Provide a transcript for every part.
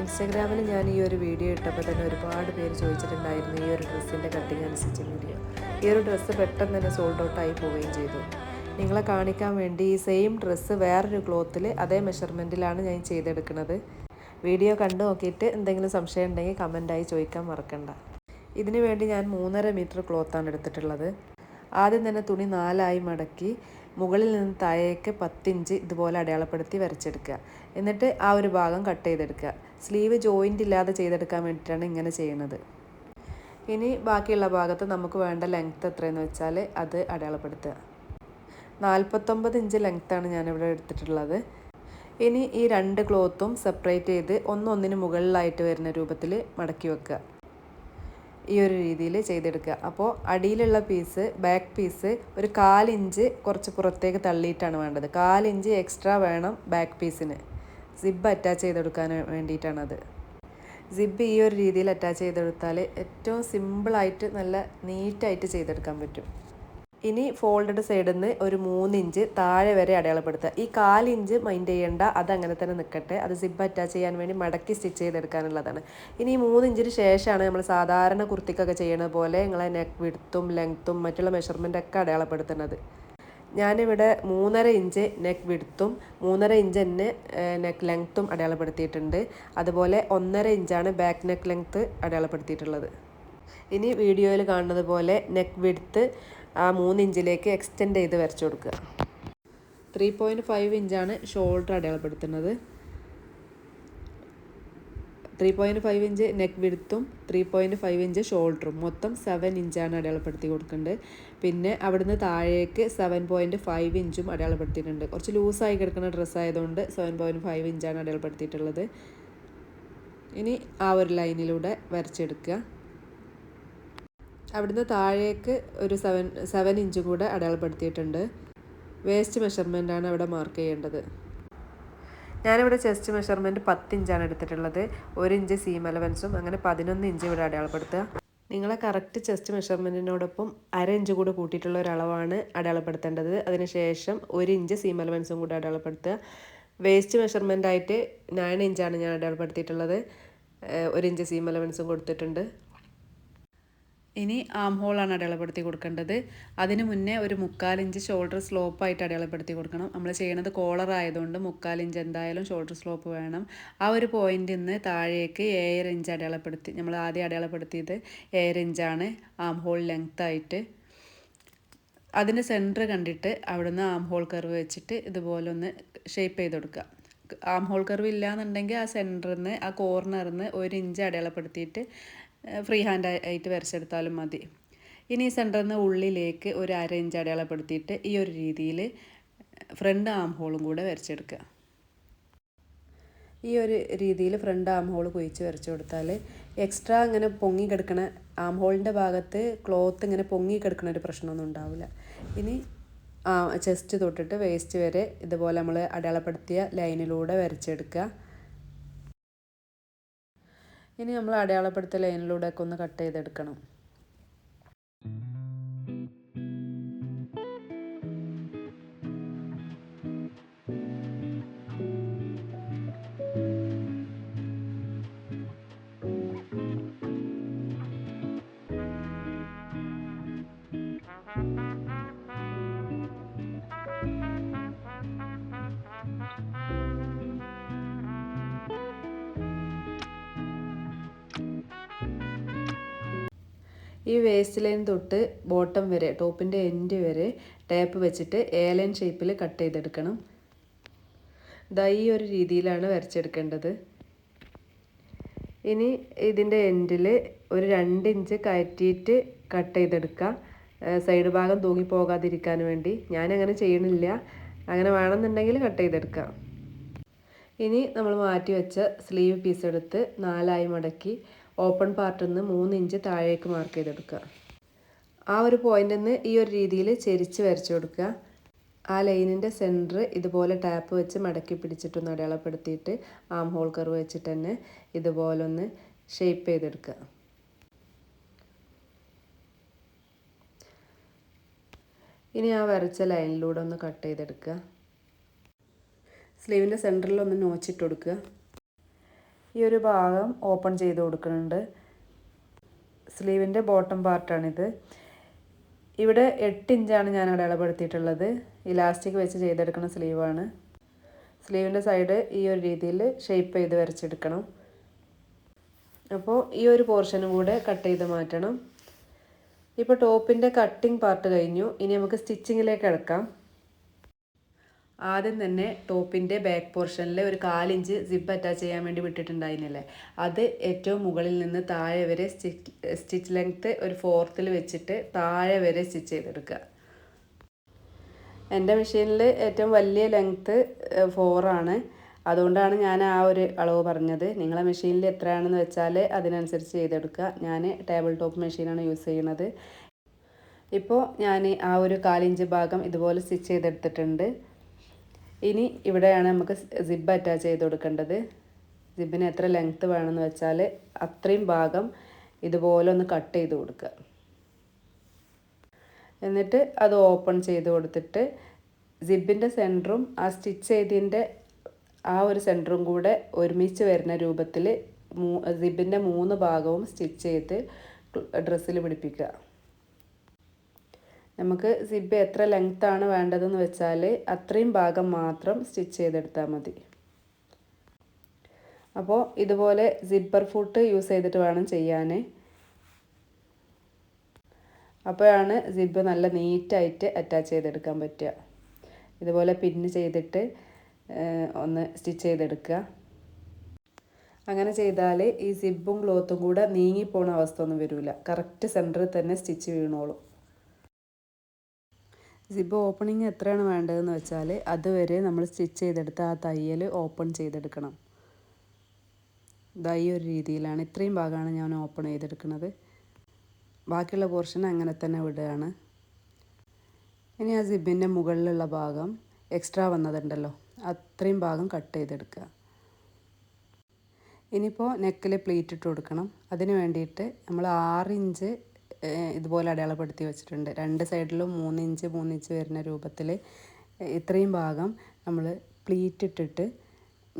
ഇൻസ്റ്റാഗ്രാമിൽ ഞാൻ ഈ ഒരു വീഡിയോ ഇട്ടപ്പോൾ തന്നെ ഒരുപാട് പേര് ചോദിച്ചിട്ടുണ്ടായിരുന്നു ഈ ഒരു ഡ്രസ്സിൻ്റെ കട്ടിങ് അനുസരിച്ച് വീഡിയോ. ഈ ഒരു ഡ്രസ്സ് പെട്ടെന്ന് തന്നെ സോൾഡ് ഔട്ടായി പോവുകയും ചെയ്തു. നിങ്ങളെ കാണിക്കാൻ വേണ്ടി ഈ സെയിം ഡ്രസ്സ് വേറൊരു ക്ലോത്തിൽ അതേ മെഷർമെൻറ്റിലാണ് ഞാൻ ചെയ്തെടുക്കുന്നത്. വീഡിയോ കണ്ടു നോക്കിയിട്ട് എന്തെങ്കിലും സംശയം ഉണ്ടെങ്കിൽ കമൻറ്റായി ചോദിക്കാൻ മറക്കണ്ട. ഇതിനു വേണ്ടി ഞാൻ 3.5 മീറ്റർ ക്ലോത്താണ് എടുത്തിട്ടുള്ളത്. ആദ്യം തന്നെ തുണി 4 മടക്കി മുകളിൽ നിന്ന് താഴേക്ക് 10 ഇഞ്ച് ഇതുപോലെ അടയാളപ്പെടുത്തി വരച്ചെടുക്കുക. എന്നിട്ട് ആ ഒരു ഭാഗം കട്ട് ചെയ്തെടുക്കുക. സ്ലീവ് ജോയിൻ്റ് ഇല്ലാതെ ചെയ്തെടുക്കാൻ വേണ്ടിയിട്ടാണ് ഇങ്ങനെ ചെയ്യുന്നത്. ഇനി ബാക്കിയുള്ള ഭാഗത്ത് നമുക്ക് വേണ്ട ലെങ്ത്ത് എത്രയെന്ന് വെച്ചാൽ അത് അടയാളപ്പെടുത്തുക. 49 ഇഞ്ച് ലെങ്ത്താണ് ഞാനിവിടെ എടുത്തിട്ടുള്ളത്. ഇനി ഈ 2 ക്ലോത്തും സെപ്പറേറ്റ് ചെയ്ത് ഒന്നൊന്നിന് മുകളിലായിട്ട് വരുന്ന രൂപത്തിൽ മടക്കി വെക്കുക. ഈ ഒരു രീതിയിൽ ചെയ്തെടുക്കുക. അപ്പോൾ അടിയിലുള്ള പീസ്, ബാക്ക് പീസ് ഒരു 1/4 ഇഞ്ച് കുറച്ച് പുറത്തേക്ക് തള്ളിയിട്ടാണ് വേണ്ടത്. 1/4 ഇഞ്ച് എക്സ്ട്രാ വേണം ബാക്ക് പീസിന്. സിബ് അറ്റാച്ച് ചെയ്തെടുക്കാൻ വേണ്ടിയിട്ടാണത്. സിബ് ഈ ഒരു രീതിയിൽ അറ്റാച്ച് ചെയ്തെടുത്താൽ ഏറ്റവും സിമ്പിളായിട്ട് നല്ല നീറ്റായിട്ട് ചെയ്തെടുക്കാൻ പറ്റും. ഇനി ഫോൾഡഡ് സൈഡിൽ നിന്ന് ഒരു 3 ഇഞ്ച് താഴെ വരെ അടയാളപ്പെടുത്തുക. ഈ 1/4 ഇഞ്ച് മൈൻഡ് ചെയ്യേണ്ട, അതങ്ങനെ തന്നെ നിൽക്കട്ടെ. അത് സിബ് അറ്റാച്ച് ചെയ്യാൻ വേണ്ടി മടക്കി സ്റ്റിച്ച് ചെയ്തെടുക്കാനുള്ളതാണ്. ഇനി ഈ 3 ഇഞ്ചിന് ശേഷമാണ് നമ്മൾ സാധാരണ കുർത്തിക്കൊക്കെ ചെയ്യണ പോലെ നിങ്ങളെ നെക്ക് വിഡ്ത്തും ലെങ്ത്തും മറ്റുള്ള മെഷർമെൻ്റൊക്കെ അടയാളപ്പെടുത്തുന്നത്. ഞാനിവിടെ 3.5 ഇഞ്ച് നെക്ക് വിഡ്ത്തും 3.5 ഇഞ്ച് തന്നെ നെക്ക് ലെങ്ത്തും അടയാളപ്പെടുത്തിയിട്ടുണ്ട്. അതുപോലെ 1.5 ഇഞ്ചാണ് ബാക്ക് നെക്ക് ലെങ്ത്ത് അടയാളപ്പെടുത്തിയിട്ടുള്ളത്. ഇനി വീഡിയോയിൽ കാണുന്നത് പോലെ നെക്ക് വിഡ്ത്ത് ആ 3 ഇഞ്ചിലേക്ക് എക്സ്റ്റെൻഡ് ചെയ്ത് വരച്ചു കൊടുക്കുക. 3.5 ഇഞ്ചാണ് ഷോൾഡർ അടയാളപ്പെടുത്തുന്നത്. 3.5 ഇഞ്ച് നെക്ക് വിഡ്ത്തും 3.5 ഇഞ്ച് ഷോൾഡറും മൊത്തം 7 ഇഞ്ചാണ് അടയാളപ്പെടുത്തി കൊടുക്കേണ്ടത്. പിന്നെ അവിടുന്ന് താഴേക്ക് 7.5 ഇഞ്ചും അടയാളപ്പെടുത്തിയിട്ടുണ്ട്. കുറച്ച് ലൂസായി കിടക്കുന്ന ഡ്രസ്സായതുകൊണ്ട് 7.5 ഇഞ്ചാണ് അടയാളപ്പെടുത്തിയിട്ടുള്ളത്. ഇനി ആ ഒരു ലൈനിലൂടെ വരച്ചെടുക്കുക. അവിടുന്ന് താഴേക്ക് ഒരു 7 ഇഞ്ച് കൂടെ അടയാളപ്പെടുത്തിയിട്ടുണ്ട്. വേസ്റ്റ് മെഷർമെൻറ്റാണ് അവിടെ മാർക്ക് ചെയ്യേണ്ടത്. ഞാനിവിടെ ചെസ്റ്റ് മെഷർമെൻറ്റ് 10 ഇഞ്ചാണ് എടുത്തിട്ടുള്ളത്. 1 ഇഞ്ച് സീം അലവൻസും അങ്ങനെ 11 ഇഞ്ച് ഇവിടെ അടയാളപ്പെടുത്തുക. നിങ്ങളെ കറക്റ്റ് ചെസ്റ്റ് മെഷർമെൻറ്റിനോടൊപ്പം 1/2 ഇഞ്ച് കൂടെ കൂട്ടിയിട്ടുള്ള ഒരളവാണ് അടയാളപ്പെടുത്തേണ്ടത്. അതിനുശേഷം 1 ഇഞ്ച് സീം അലവൻസും കൂടെ അടയാളപ്പെടുത്തുക. വേസ്റ്റ് മെഷർമെൻറ്റായിട്ട് 9 ഇഞ്ചാണ് ഞാൻ അടയാളപ്പെടുത്തിയിട്ടുള്ളത്. 1 ഇഞ്ച് സീം അലവൻസും കൊടുത്തിട്ടുണ്ട്. ഇനി ആം ഹോളാണ് അടയാളപ്പെടുത്തി കൊടുക്കേണ്ടത്. അതിന് മുന്നേ ഒരു 3/4 ഇഞ്ച് ഷോൾഡർ സ്ലോപ്പായിട്ട് അടയാളപ്പെടുത്തി കൊടുക്കണം. നമ്മൾ ചെയ്യണത് കോളർ ആയതുകൊണ്ട് 3/4 ഇഞ്ച് എന്തായാലും ഷോൾഡർ സ്ലോപ്പ് വേണം. ആ ഒരു പോയിന്റിൽ നിന്ന് താഴേക്ക് 7 ഇഞ്ച് അടയാളപ്പെടുത്തി, നമ്മൾ ആദ്യം അടയാളപ്പെടുത്തിയത് 7 ഇഞ്ചാണ് ആം ഹോൾ ലെങ്ത് ആയിട്ട്. അതിന് സെൻറ്റർ കണ്ടിട്ട് അവിടുന്ന് ആം ഹോൾ കർവ് വെച്ചിട്ട് ഇതുപോലെ ഒന്ന് ഷേപ്പ് ചെയ്ത് കൊടുക്കുക. ആം ഹോൾ കർവ് ഇല്ലയെന്നുണ്ടെങ്കിൽ ആ സെൻറ്ററിൽ നിന്ന് ആ കോർണറിൽ നിന്ന് 1 ഇഞ്ച് അടയാളപ്പെടുത്തിയിട്ട് ഫ്രീ ഹാൻഡ് ആയിട്ട് വരച്ചെടുത്താലും മതി. ഇനി സെൻറ്ററിൽ നിന്ന് ഉള്ളിലേക്ക് ഒരു 1/2 ഇഞ്ച് അടയാളപ്പെടുത്തിയിട്ട് ഈ ഒരു രീതിയിൽ ഫ്രണ്ട് ആം ഹോളും കൂടെ വരച്ചെടുക്കുക. ഈ ഒരു രീതിയിൽ ഫ്രണ്ട് ആം ഹോൾ കുഴിച്ച് വരച്ചു കൊടുത്താൽ എക്സ്ട്രാ ഇങ്ങനെ പൊങ്ങി കിടക്കണ ആം ഹോളിൻ്റെ ഭാഗത്ത് ക്ലോത്ത് ഇങ്ങനെ പൊങ്ങി കിടക്കണ ഒരു പ്രശ്നമൊന്നും ഉണ്ടാവില്ല. ഇനി ചെസ്റ്റ് തൊട്ടിട്ട് വേസ്റ്റ് വരെ ഇതുപോലെ നമ്മൾ അടയാളപ്പെടുത്തിയ ലൈനിലൂടെ വരച്ചെടുക്കുക. ഇനി നമ്മൾ അടയാളപ്പെടുത്തിയ ലൈനിലൂടെയൊക്കെ ഒന്ന് കട്ട് ചെയ്തെടുക്കണം. ഈ വേസ്റ്റ് ലൈൻ തൊട്ട് ബോട്ടം വരെ ടോപ്പിൻ്റെ എൻഡ് വരെ ടാപ്പ് വെച്ചിട്ട് ലൈൻ ഷേപ്പിൽ കട്ട് ചെയ്തെടുക്കണം. ഈ ഒരു രീതിയിലാണ് വരച്ചെടുക്കേണ്ടത്. ഇനി ഇതിൻ്റെ എൻഡിൽ ഒരു 2 ഇഞ്ച് കയറ്റിയിട്ട് കട്ട് ചെയ്തെടുക്കുക. സൈഡ് ഭാഗം തൂങ്ങിപ്പോകാതിരിക്കാൻ വേണ്ടി. ഞാനങ്ങനെ ചെയ്യണില്ല, അങ്ങനെ വേണമെന്നുണ്ടെങ്കിൽ കട്ട് ചെയ്തെടുക്കാം. ഇനി നമ്മൾ മാറ്റി വെച്ച സ്ലീവ് പീസ് എടുത്ത് 4 മടക്കി ഓപ്പൺ പാർട്ടിൽ നിന്ന് 3 ഇഞ്ച് താഴേക്ക് മാർക്ക് ചെയ്തെടുക്കുക. ആ ഒരു പോയിന്റിൽ നിന്ന് ഈ ഒരു രീതിയിൽ ചെരിച്ച് വരച്ചു കൊടുക്കുക. ആ ലൈനിൻ്റെ സെൻറ്റർ ഇതുപോലെ ടാപ്പ് വെച്ച് മടക്കി പിടിച്ചിട്ടൊന്ന് അടയാളപ്പെടുത്തിയിട്ട് ആം ഹോൾ കർവ് വെച്ചിട്ട് തന്നെ ഇതുപോലെ ഒന്ന് ഷേപ്പ് ചെയ്തെടുക്കുക. ഇനി ആ വരച്ച ലൈനിലൂടെ ഒന്ന് കട്ട് ചെയ്തെടുക്കുക. സ്ലീവിൻ്റെ സെൻറ്ററിൽ ഒന്ന് നോച്ചിട്ട് കൊടുക്കുക. ഈ ഒരു ഭാഗം ഓപ്പൺ ചെയ്ത് കൊടുക്കുന്നുണ്ട്. സ്ലീവിൻ്റെ ബോട്ടം പാർട്ടാണിത്. ഇവിടെ 8 ഇഞ്ചാണ് ഞാൻ അടയാളപ്പെടുത്തിയിട്ടുള്ളത്. ഇലാസ്റ്റിക് വെച്ച് ചെയ്തെടുക്കുന്ന സ്ലീവാണ്. സ്ലീവിൻ്റെ സൈഡ് ഈ ഒരു രീതിയിൽ ഷേപ്പ് ചെയ്ത് വരച്ചെടുക്കണം. അപ്പോൾ ഈ ഒരു പോർഷനും കൂടെ കട്ട് ചെയ്ത് മാറ്റണം. ഇപ്പോൾ ടോപ്പിൻ്റെ കട്ടിങ് പാർട്ട് കഴിഞ്ഞു. ഇനി നമുക്ക് സ്റ്റിച്ചിങ്ങിലേക്ക് കിടക്കാം. ആദ്യം തന്നെ ടോപ്പിൻ്റെ ബാക്ക് പോർഷനിൽ ഒരു 1/4 ഇഞ്ച് സിപ്പ് അറ്റാച്ച് ചെയ്യാൻ വേണ്ടി വിട്ടിട്ടുണ്ടായിരുന്നില്ലേ, അത് ഏറ്റവും മുകളിൽ നിന്ന് താഴെ വരെ സ്റ്റിച്ച് ലെങ്ത്ത് ഒരു 4th വെച്ചിട്ട് താഴെ വരെ സ്റ്റിച്ച് ചെയ്തെടുക്കുക. എൻ്റെ മെഷീനിൽ ഏറ്റവും വലിയ ലെങ്ത്ത് 4 ആണ്. അതുകൊണ്ടാണ് ഞാൻ ആ ഒരു അളവ് പറഞ്ഞത്. നിങ്ങളെ മെഷീനിൽ എത്രയാണെന്ന് വെച്ചാൽ അതിനനുസരിച്ച് ചെയ്തെടുക്കുക. ഞാൻ ടേബിൾ ടോപ്പ് മെഷീനാണ് യൂസ് ചെയ്യുന്നത്. ഇപ്പോൾ ഞാൻ ആ ഒരു 1/4 ഇഞ്ച് ഭാഗം ഇതുപോലെ സ്റ്റിച്ച് ചെയ്തെടുത്തിട്ടുണ്ട്. ഇനി ഇവിടെയാണ് നമുക്ക് സിബ് അറ്റാച്ച് ചെയ്ത് കൊടുക്കേണ്ടത്. സിബിന് എത്ര ലെങ്ത്ത് വേണമെന്ന് വെച്ചാൽ അത്രയും ഭാഗം ഇതുപോലെ ഒന്ന് കട്ട് ചെയ്ത് കൊടുക്കുക. എന്നിട്ട് അത് ഓപ്പൺ ചെയ്ത് കൊടുത്തിട്ട് സിബിൻ്റെ സെൻറ്ററും ആ സ്റ്റിച്ച് ചെയ്തതിൻ്റെ ആ ഒരു സെൻറ്ററും കൂടെ ഒരുമിച്ച് വരുന്ന രൂപത്തിൽ സിബിൻ്റെ 3 ഭാഗവും സ്റ്റിച്ച് ചെയ്ത് ഡ്രസ്സിൽ പിടിപ്പിക്കുക. നമുക്ക് സിബ് എത്ര ലെങ്ത്താണ് വേണ്ടതെന്ന് വെച്ചാൽ അത്രയും ഭാഗം മാത്രം സ്റ്റിച്ച് ചെയ്തെടുത്താൽ മതി. അപ്പോൾ ഇതുപോലെ സിബ്ബർ ഫുട്ട് യൂസ് ചെയ്തിട്ട് വേണം ചെയ്യാൻ. അപ്പോഴാണ് സിബ് നല്ല നീറ്റായിട്ട് അറ്റാച്ച് ചെയ്തെടുക്കാൻ പറ്റുക. ഇതുപോലെ പിന്ന് ചെയ്തിട്ട് ഒന്ന് സ്റ്റിച്ച് ചെയ്തെടുക്കുക. അങ്ങനെ ചെയ്താൽ ഈ സിബും ക്ലോത്തും കൂടെ നീങ്ങിപ്പോണ അവസ്ഥ ഒന്നും വരില്ല. കറക്റ്റ് സെൻറ്ററിൽ തന്നെ സ്റ്റിച്ച് വീണോളും. സിബ് ഓപ്പണിങ് എത്രയാണ് വേണ്ടതെന്ന് വെച്ചാൽ അതുവരെ നമ്മൾ സ്റ്റിച്ച് ചെയ്തെടുത്ത് ആ തയ്യൽ ഓപ്പൺ ചെയ്തെടുക്കണം. ഈ ഒരു രീതിയിലാണ്, ഇത്രയും ഭാഗമാണ് ഞാൻ ഓപ്പൺ ചെയ്തെടുക്കുന്നത്. ബാക്കിയുള്ള പോർഷൻ അങ്ങനെ തന്നെ വിടുകയാണ്. ഇനി ആ സിബിൻ്റെ മുകളിലുള്ള ഭാഗം എക്സ്ട്രാ വന്നതുണ്ടല്ലോ, അത്രയും ഭാഗം കട്ട് ചെയ്തെടുക്കുക. ഇനിയിപ്പോൾ നെക്കിൽ പ്ലീറ്റ് ഇട്ട് കൊടുക്കണം. അതിന് വേണ്ടിയിട്ട് നമ്മൾ 6 ഇഞ്ച് ഇതുപോലെ അടയാളപ്പെടുത്തി വെച്ചിട്ടുണ്ട്. 2 സൈഡിലും 3 ഇഞ്ച് 3 ഇഞ്ച് വരുന്ന രൂപത്തിൽ ഇത്രയും ഭാഗം നമ്മൾ പ്ലീറ്റ് ഇട്ടിട്ട്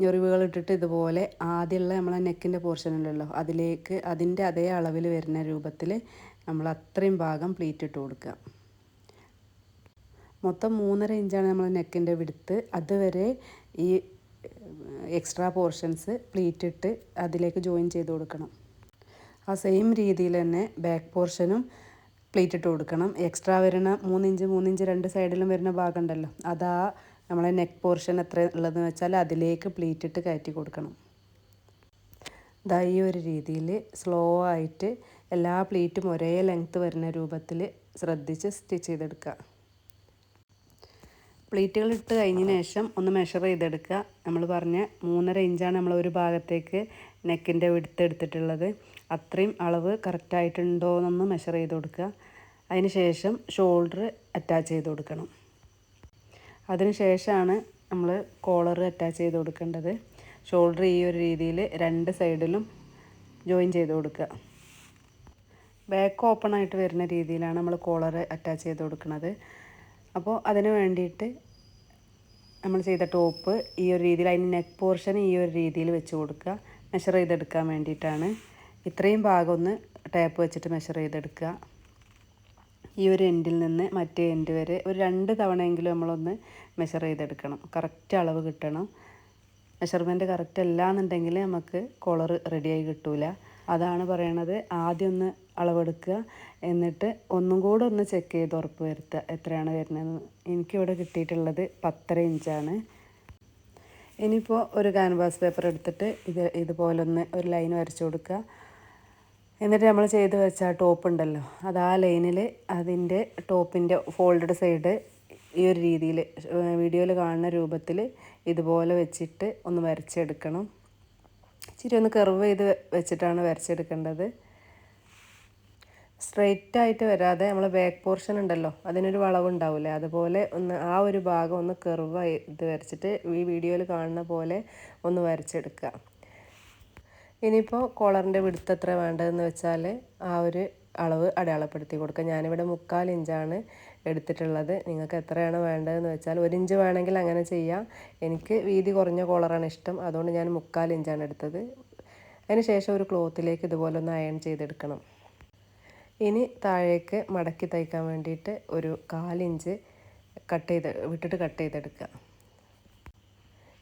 ഞൊറിവുകൾ ഇട്ടിട്ട് ഇതുപോലെ ആദ്യമുള്ള നമ്മളെ നെക്കിൻ്റെ പോർഷൻ ഉണ്ടല്ലോ അതിലേക്ക് അതിൻ്റെ അതേ അളവിൽ വരുന്ന രൂപത്തിൽ നമ്മൾ അത്രയും ഭാഗം പ്ലീറ്റ് ഇട്ട് കൊടുക്കുക. മൊത്തം 3.5 ഇഞ്ചാണ് നമ്മൾ നെക്കിൻ്റെ വിടുത്ത്. അതുവരെ ഈ എക്സ്ട്രാ പോർഷൻസ് പ്ലീറ്റ് ഇട്ട് അതിലേക്ക് ജോയിൻ ചെയ്ത് കൊടുക്കണം. ആ സെയിം രീതിയിൽ തന്നെ ബാക്ക് പോർഷനും പ്ലീറ്റ് ഇട്ട് കൊടുക്കണം. എക്സ്ട്രാ വരുന്ന 3 ഇഞ്ച് 3 ഇഞ്ച് 2 സൈഡിലും വരുന്ന ഭാഗം ഉണ്ടല്ലോ, അതാ നമ്മളെ നെക്ക് പോർഷൻ എത്ര ഉള്ളതെന്ന് വെച്ചാൽ അതിലേക്ക് പ്ലീറ്റ് ഇട്ട് കയറ്റി കൊടുക്കണം. ഈ ഒരു രീതിയിൽ സ്ലോ ആയിട്ട് എല്ലാ പ്ലീറ്റും ഒരേ ലെങ്ത്ത് വരുന്ന രൂപത്തിൽ ശ്രദ്ധിച്ച് സ്റ്റിച്ച് ചെയ്തെടുക്കുക. പ്ലീറ്റുകൾ ഇട്ട് കഴിഞ്ഞതിന് ശേഷം ഒന്ന് മെഷർ ചെയ്തെടുക്കുക. നമ്മൾ പറഞ്ഞ 3.5 ഇഞ്ചാണ് നമ്മൾ ഒരു ഭാഗത്തേക്ക് നെക്കിൻ്റെ വിടുത്ത് എടുത്തിട്ടുള്ളത്. അത്രയും അളവ് കറക്റ്റായിട്ടുണ്ടോ എന്നൊന്ന് മെഷർ ചെയ്ത് കൊടുക്കുക. അതിന് ശേഷം ഷോൾഡർ അറ്റാച്ച് ചെയ്ത് കൊടുക്കണം. അതിന് ശേഷമാണ് നമ്മൾ കോളർ അറ്റാച്ച് ചെയ്ത് കൊടുക്കേണ്ടത്. ഷോൾഡർ ഈ ഒരു രീതിയിൽ 2 സൈഡിലും ജോയിൻ ചെയ്ത് കൊടുക്കുക. ബാക്ക് ഓപ്പൺ ആയിട്ട് വരുന്ന രീതിയിലാണ് നമ്മൾ കോളർ അറ്റാച്ച് ചെയ്ത് കൊടുക്കുന്നത്. അപ്പോൾ അതിന് വേണ്ടിയിട്ട് നമ്മൾ ചെയ്ത ടോപ്പ് ഈ ഒരു രീതിയിൽ, അതിന് നെക്ക് പോർഷൻ ഈ ഒരു രീതിയിൽ വെച്ച് കൊടുക്കുക. മെഷർ ചെയ്തെടുക്കാൻ വേണ്ടിയിട്ടാണ്. ഇത്രയും ഭാഗം ഒന്ന് ടാപ്പ് വെച്ചിട്ട് മെഷർ ചെയ്തെടുക്കുക. ഈ ഒരു എൻഡിൽ നിന്ന് മറ്റേ എൻഡ് വരെ ഒരു 2 തവണയെങ്കിലും നമ്മളൊന്ന് മെഷർ ചെയ്തെടുക്കണം. കറക്റ്റ് അളവ് കിട്ടണം. മെഷർമെൻറ്റ് കറക്റ്റ് അല്ല എന്നുണ്ടെങ്കിൽ നമുക്ക് കോളർ റെഡിയായി കിട്ടില്ല. അതാണ് പറയണത്. ആദ്യം ഒന്ന് അളവെടുക്കുക, എന്നിട്ട് ഒന്നും കൂടെ ഒന്ന് ചെക്ക് ചെയ്ത് ഉറപ്പ് വരുത്തുക എത്രയാണ് വരുന്നതെന്ന്. എനിക്കിവിടെ കിട്ടിയിട്ടുള്ളത് 10.5 ഇഞ്ചാണ്. ഇനിയിപ്പോൾ ഒരു ക്യാൻവാസ് പേപ്പർ എടുത്തിട്ട് ഇതുപോലെ ഒന്ന് ഒരു ലൈൻ വരച്ചു കൊടുക്കുക. എന്നിട്ട് നമ്മൾ ചെയ്ത് വെച്ച ടോപ്പ് ഉണ്ടല്ലോ, അത് ആ ലൈനിൽ അതിൻ്റെ ടോപ്പിൻ്റെ ഫോൾഡഡ് സൈഡ് ഈ ഒരു രീതിയിൽ വീഡിയോയിൽ കാണുന്ന രൂപത്തിൽ ഇതുപോലെ വെച്ചിട്ട് ഒന്ന് വരച്ചെടുക്കണം. ഇച്ചിരി ഒന്ന് കർവ് ചെയ്ത് വെച്ചിട്ടാണ് വരച്ചെടുക്കേണ്ടത്. സ്ട്രെയിറ്റ് ആയിട്ട് വരാതെ നമ്മൾ ബാക്ക് പോർഷൻ ഉണ്ടല്ലോ അതിനൊരു വളവുണ്ടാവില്ലേ, അതുപോലെ ഒന്ന് ആ ഒരു ഭാഗം ഒന്ന് കർവ് ചെയ്ത് വരച്ചിട്ട് ഈ വീഡിയോയിൽ കാണുന്ന പോലെ ഒന്ന് വരച്ചെടുക്കുക. ഇനിയിപ്പോൾ കോളറിൻ്റെ വിടുത്ത് എത്ര വേണ്ടതെന്ന് വെച്ചാൽ ആ ഒരു അളവ് അടയാളപ്പെടുത്തി കൊടുക്കുക. ഞാനിവിടെ 3/4 ഇഞ്ചാണ് എടുത്തിട്ടുള്ളത്. നിങ്ങൾക്ക് എത്രയാണ് വേണ്ടതെന്ന് വെച്ചാൽ 1 ഇഞ്ച് വേണമെങ്കിൽ അങ്ങനെ ചെയ്യാം. എനിക്ക് വീതി കുറഞ്ഞ കോളറാണ് ഇഷ്ടം, അതുകൊണ്ട് ഞാൻ 3/4 ഇഞ്ചാണ് എടുത്തത്. അതിന് ശേഷം ഒരു ക്ലോത്തിലേക്ക് ഇതുപോലെ ഒന്ന് അയൺ ചെയ്തെടുക്കണം. ഇനി താഴേക്ക് മടക്കി തയ്ക്കാൻ വേണ്ടിയിട്ട് ഒരു 1/4 ഇഞ്ച് വിട്ടിട്ട് കട്ട് ചെയ്തെടുക്കുക.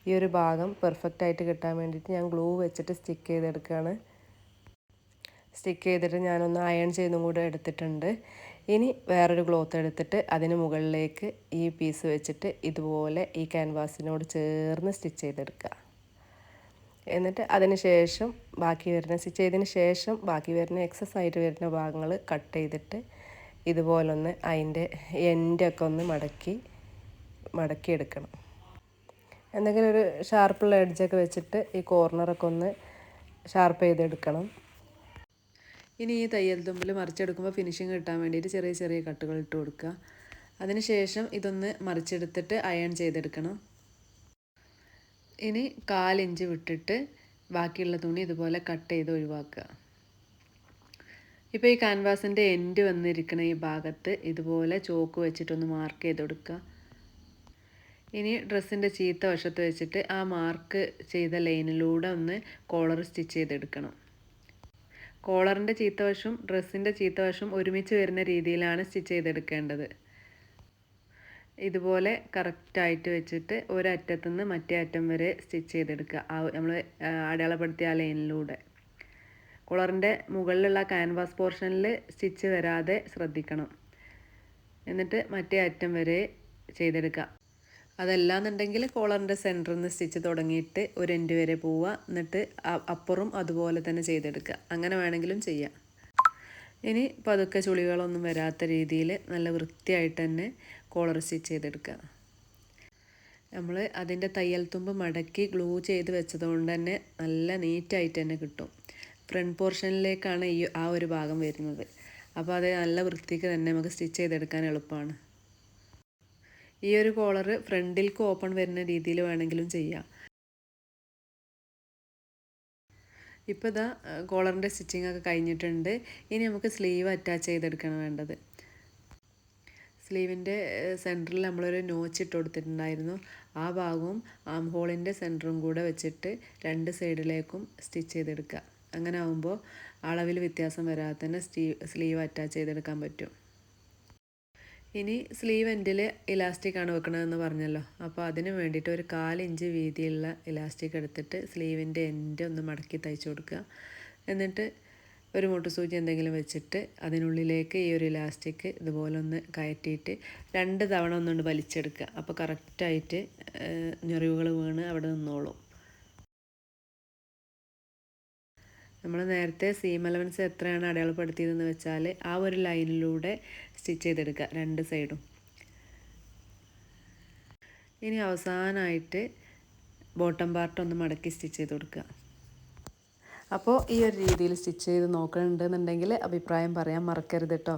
ഈ ഒരു ഭാഗം പെർഫെക്റ്റായിട്ട് കിട്ടാൻ വേണ്ടിയിട്ട് ഞാൻ ഗ്ലൂ വെച്ചിട്ട് സ്റ്റിക്ക് ചെയ്തെടുക്കുകയാണ്. സ്റ്റിക്ക് ചെയ്തിട്ട് ഞാനൊന്ന് അയൺ ചെയ്തും കൂടെ എടുത്തിട്ടുണ്ട്. ഇനി വേറൊരു ക്ലോത്ത് എടുത്തിട്ട് അതിന് മുകളിലേക്ക് ഈ പീസ് വെച്ചിട്ട് ഇതുപോലെ ഈ ക്യാൻവാസിനോട് ചേർന്ന് സ്റ്റിച്ച് ചെയ്തെടുക്കുക. എന്നിട്ട് അതിന് ശേഷം സ്റ്റിച്ച് ചെയ്തതിന് ശേഷം ബാക്കി വരുന്ന എക്സസ് ആയിട്ട് വരുന്ന ഭാഗങ്ങൾ കട്ട് ചെയ്തിട്ട് ഇതുപോലൊന്ന് അതിൻ്റെ എൻഡൊക്കെ ഒന്ന് മടക്കി എടുക്കണം. എന്തെങ്കിലും ഒരു ഷാർപ്പുള്ള എഡ്ജൊക്കെ വെച്ചിട്ട് ഈ കോർണറൊക്കെ ഒന്ന് ഷാർപ്പ് ചെയ്തെടുക്കണം. ഇനി ഈ തയ്യൽ തുമ്പിൽ മറിച്ചെടുക്കുമ്പോൾ ഫിനിഷിങ് കിട്ടാൻ വേണ്ടിയിട്ട് ചെറിയ ചെറിയ കട്ടുകൾ ഇട്ട് കൊടുക്കുക. അതിന് ശേഷം ഇതൊന്ന് മറിച്ചെടുത്തിട്ട് അയൺ ചെയ്തെടുക്കണം. ഇനി 1/4 ഇഞ്ച് വിട്ടിട്ട് ബാക്കിയുള്ള തുണി ഇതുപോലെ കട്ട് ചെയ്ത് ഒഴിവാക്കുക. ഇപ്പോൾ ഈ ക്യാൻവാസിൻ്റെ എൻഡ് വന്നിരിക്കുന്ന ഈ ഭാഗത്ത് ഇതുപോലെ ചോക്ക് വെച്ചിട്ടൊന്ന് മാർക്ക് ചെയ്ത് കൊടുക്കുക. ഇനി ഡ്രസ്സിൻ്റെ ചീത്ത വശത്ത് വെച്ചിട്ട് ആ മാർക്ക് ചെയ്ത ലൈനിലൂടെ ഒന്ന് കോളർ സ്റ്റിച്ച് ചെയ്തെടുക്കണം. കോളറിൻ്റെ ചീത്തവശം ഡ്രസ്സിൻ്റെ ചീത്തവശം ഒരുമിച്ച് വരുന്ന രീതിയിലാണ് സ്റ്റിച്ച് ചെയ്തെടുക്കേണ്ടത്. ഇതുപോലെ കറക്റ്റായിട്ട് വെച്ചിട്ട് ഒരറ്റത്തു നിന്ന് മറ്റേ അറ്റം വരെ സ്റ്റിച്ച് ചെയ്തെടുക്കുക. നമ്മൾ അടയാളപ്പെടുത്തിയ ആ ലൈനിലൂടെ. കോളറിൻ്റെ മുകളിലുള്ള ക്യാൻവാസ് പോർഷനിൽ സ്റ്റിച്ച് വരാതെ ശ്രദ്ധിക്കണം. എന്നിട്ട് മറ്റേ അറ്റം വരെ ചെയ്തെടുക്കുക. അതല്ലാന്നുണ്ടെങ്കിൽ കോളറിൻ്റെ സെൻറ്ററിൽ നിന്ന് സ്റ്റിച്ച് തുടങ്ങിയിട്ട് ഒരു എൻഡ് വരെ പോവുക. എന്നിട്ട് അപ്പുറം അതുപോലെ തന്നെ ചെയ്തെടുക്കുക. അങ്ങനെ വേണമെങ്കിലും ചെയ്യാം. ഇനി പതുക്കെ ചുളികളൊന്നും വരാത്ത രീതിയിൽ നല്ല വൃത്തിയായിട്ട് തന്നെ കോളർ സ്റ്റിച്ച് ചെയ്തെടുക്കുക. നമ്മൾ അതിൻ്റെ തയ്യൽ തുമ്പ് മടക്കി ഗ്ലൂ ചെയ്ത് വെച്ചതുകൊണ്ട് തന്നെ നല്ല നീറ്റായിട്ട് തന്നെ കിട്ടും. ഫ്രണ്ട് പോർഷനിലേക്കാണ് ആ ഒരു ഭാഗം വരുന്നത്. അപ്പോൾ അത് നല്ല വൃത്തിക്ക് തന്നെ നമുക്ക് സ്റ്റിച്ച് ചെയ്തെടുക്കാൻ എളുപ്പമാണ്. ഈ ഒരു കോളർ ഫ്രണ്ടിലേക്ക് ഓപ്പൺ വരുന്ന രീതിയിൽ വേണമെങ്കിലും ചെയ്യാം. ഇപ്പോൾ ഇതാ കോളറിൻ്റെ സ്റ്റിച്ചിങ് ഒക്കെ കഴിഞ്ഞിട്ടുണ്ട്. ഇനി നമുക്ക് സ്ലീവ് അറ്റാച്ച് ചെയ്തെടുക്കണം വേണ്ടത്. സ്ലീവിൻ്റെ സെൻറ്ററിൽ നമ്മളൊരു നോച്ച് ഇട്ട് കൊടുത്തിട്ടുണ്ടായിരുന്നു. ആ ഭാഗവും ആം ഹോളിൻ്റെ സെൻറ്ററും കൂടെ വെച്ചിട്ട് 2 സൈഡിലേക്കും സ്റ്റിച്ച് ചെയ്തെടുക്കുക. അങ്ങനെ ആകുമ്പോൾ അളവിൽ വ്യത്യാസം വരാതെ തന്നെ സ്ലീവ് അറ്റാച്ച് ചെയ്തെടുക്കാൻ പറ്റും. ഇനി സ്ലീവ് എൻഡിൽ ഇലാസ്റ്റിക്കാണ് വെക്കണതെന്ന് പറഞ്ഞല്ലോ. അപ്പോൾ അതിന് വേണ്ടിയിട്ട് ഒരു 1/4 ഇഞ്ച് വീതിയുള്ള ഇലാസ്റ്റിക് എടുത്തിട്ട് സ്ലീവിൻ്റെ എൻഡ് ഒന്ന് മടക്കി തയ്ച്ചു കൊടുക്കുക. എന്നിട്ട് ഒരു മുട്ടുസൂചി എന്തെങ്കിലും വെച്ചിട്ട് അതിനുള്ളിലേക്ക് ഈ ഒരു ഇലാസ്റ്റിക് ഇതുപോലെ ഒന്ന് കയറ്റിയിട്ട് 2 തവണ ഒന്നുകൊണ്ട് വലിച്ചെടുക്കുക. അപ്പോൾ കറക്റ്റായിട്ട് ഞൊറിവുകൾ വീണ് അവിടെ നിന്നോളും. നമ്മൾ നേരത്തെ സീം അലവൻസ് എത്രയാണ് അടയാളപ്പെടുത്തിയതെന്ന് വെച്ചാൽ ആ ഒരു ലൈനിലൂടെ സ്റ്റിച്ച് ചെയ്തെടുക്കുക 2 സൈഡും. ഇനി അവസാനമായിട്ട് ബോട്ടം പാർട്ട് ഒന്ന് മടക്കി സ്റ്റിച്ച് ചെയ്ത് കൊടുക്കുക. അപ്പോൾ ഈ ഒരു രീതിയിൽ സ്റ്റിച്ച് ചെയ്ത് നോക്കണമെന്നുണ്ടെങ്കിൽ അഭിപ്രായം പറയാൻ മറക്കരുത് കേട്ടോ.